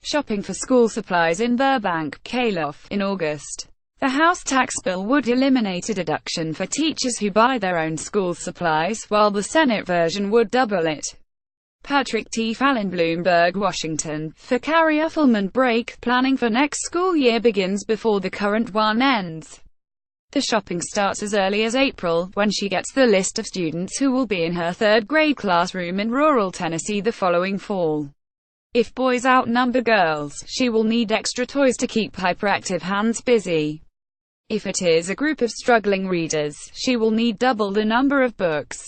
shopping for school supplies in Burbank, Calif, in August. The House tax bill would eliminate a deduction for teachers who buy their own school supplies, while the Senate version would double it. Patrick T. Fallon, Bloomberg, Washington. For Carrie Uffelman, break planning for next school year begins before the current one ends. The shopping starts as early as April, when she gets the list of students who will be in her third-grade classroom in rural Tennessee the following fall. If boys outnumber girls, she will need extra toys to keep hyperactive hands busy. If it is a group of struggling readers, she will need double the number of books.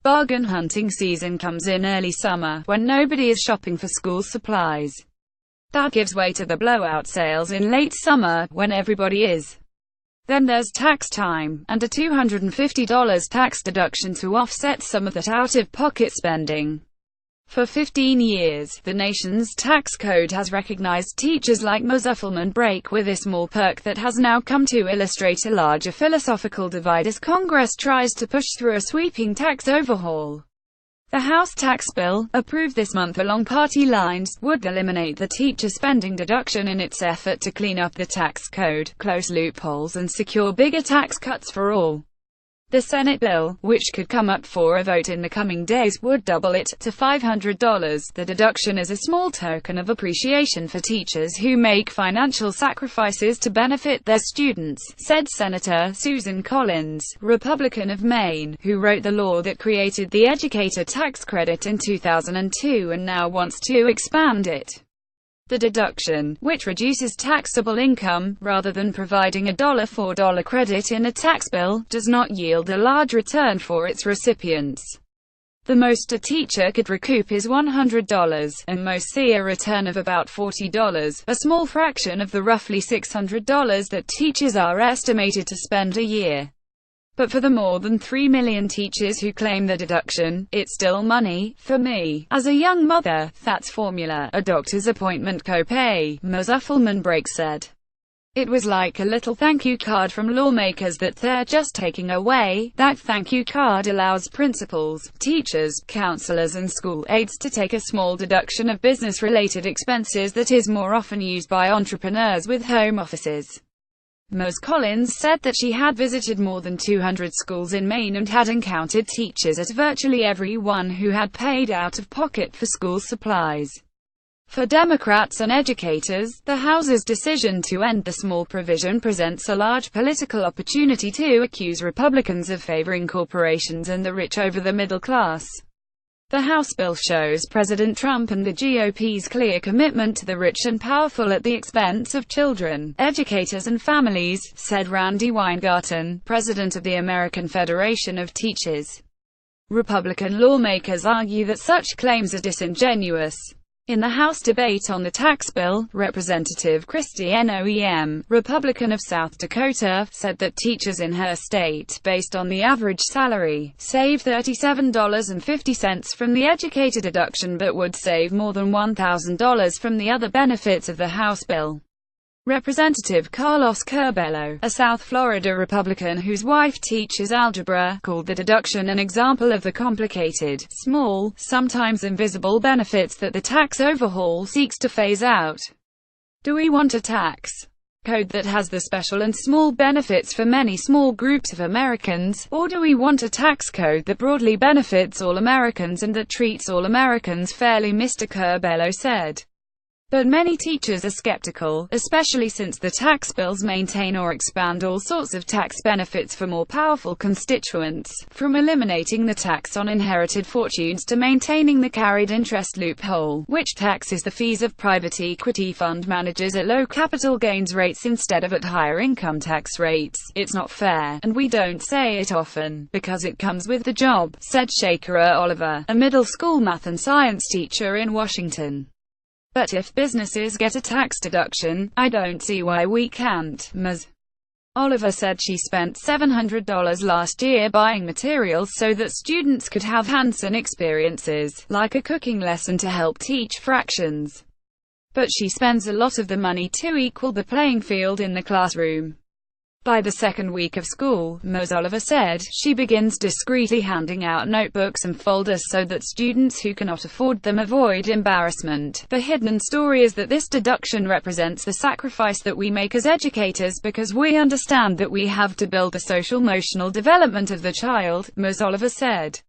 Bargain hunting season comes in early summer, when nobody is shopping for school supplies. That gives way to the blowout sales in late summer, when everybody is. Then there's tax time, and a $250 tax deduction to offset some of that out-of-pocket spending. For 15 years, the nation's tax code has recognized teachers like Ms. Uffelman break with a small perk that has now come to illustrate a larger philosophical divide as Congress tries to push through a sweeping tax overhaul. The House tax bill, approved this month along party lines, would eliminate the teacher spending deduction in its effort to clean up the tax code, close loopholes and secure bigger tax cuts for all. The Senate bill, which could come up for a vote in the coming days, would double it to $500. The deduction is a small token of appreciation for teachers who make financial sacrifices to benefit their students, said Senator Susan Collins, Republican of Maine, who wrote the law that created the educator tax credit in 2002 and now wants to expand it. The deduction, which reduces taxable income, rather than providing a $4 credit in a tax bill, does not yield a large return for its recipients. The most a teacher could recoup is $100, and most see a return of about $40, a small fraction of the roughly $600 that teachers are estimated to spend a year. But for the more than 3 million teachers who claim the deduction, it's still money. For me, as a young mother, that's formula, a doctor's appointment copay, Ms. Uffelman Brake said. It was like a little thank you card from lawmakers that they're just taking away. That thank you card allows principals, teachers, counselors and school aides to take a small deduction of business-related expenses that is more often used by entrepreneurs with home offices. Ms. Collins said that she had visited more than 200 schools in Maine and had encountered teachers at virtually every one who had paid out of pocket for school supplies. For Democrats and educators, the House's decision to end the small provision presents a large political opportunity to accuse Republicans of favoring corporations and the rich over the middle class. The House bill shows President Trump and the GOP's clear commitment to the rich and powerful at the expense of children, educators and families, said Randy Weingarten, president of the American Federation of Teachers. Republican lawmakers argue that such claims are disingenuous. In the House debate on the tax bill, Representative Christie Noem, Republican of South Dakota, said that teachers in her state, based on the average salary, save $37.50 from the educator deduction but would save more than $1,000 from the other benefits of the House bill. Representative Carlos Curbelo, a South Florida Republican whose wife teaches algebra, called the deduction an example of the complicated, small, sometimes invisible benefits that the tax overhaul seeks to phase out. Do we want a tax code that has the special and small benefits for many small groups of Americans, or do we want a tax code that broadly benefits all Americans and that treats all Americans fairly? Mr. Curbelo said. But many teachers are skeptical, especially since the tax bills maintain or expand all sorts of tax benefits for more powerful constituents, from eliminating the tax on inherited fortunes to maintaining the carried interest loophole, which taxes the fees of private equity fund managers at low capital gains rates instead of at higher income tax rates. It's not fair, and we don't say it often, because it comes with the job, said Shakira Oliver, a middle school math and science teacher in Washington. But if businesses get a tax deduction, I don't see why we can't. Ms. Oliver said she spent $700 last year buying materials so that students could have hands-on experiences, like a cooking lesson to help teach fractions. But she spends a lot of the money to equal the playing field in the classroom. By the second week of school, Ms. Oliver said, she begins discreetly handing out notebooks and folders so that students who cannot afford them avoid embarrassment. The hidden story is that this deduction represents the sacrifice that we make as educators because we understand that we have to build the social-emotional development of the child, Ms. Oliver said.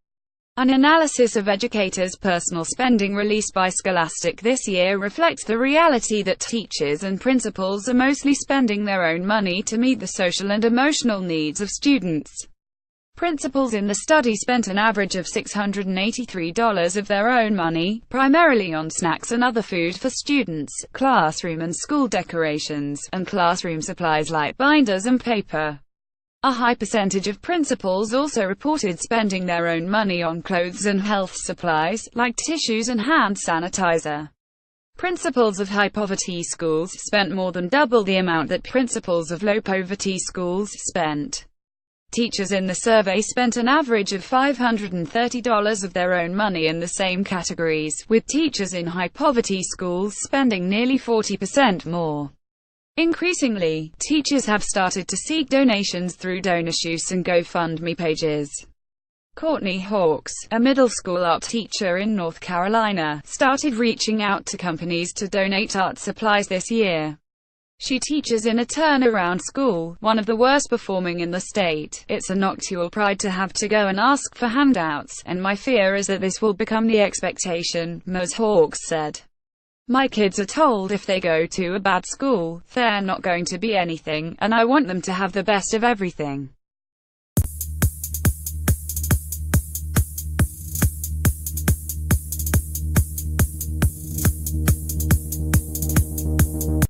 An analysis of educators' personal spending released by Scholastic this year reflects the reality that teachers and principals are mostly spending their own money to meet the social and emotional needs of students. Principals in the study spent an average of $683 of their own money, primarily on snacks and other food for students, classroom and school decorations, and classroom supplies like binders and paper. A high percentage of principals also reported spending their own money on clothes and health supplies, like tissues and hand sanitizer. Principals of high-poverty schools spent more than double the amount that principals of low-poverty schools spent. Teachers in the survey spent an average of $530 of their own money in the same categories, with teachers in high-poverty schools spending nearly 40% more. Increasingly, teachers have started to seek donations through DonorShoes and GoFundMe pages. Courtney Hawkes, a middle school art teacher in North Carolina, started reaching out to companies to donate art supplies this year. She teaches in a turnaround school, one of the worst performing in the state. It's a nocturnal pride to have to go and ask for handouts, and my fear is that this will become the expectation, Ms. Hawkes said. My kids are told if they go to a bad school, they're not going to be anything, and I want them to have the best of everything.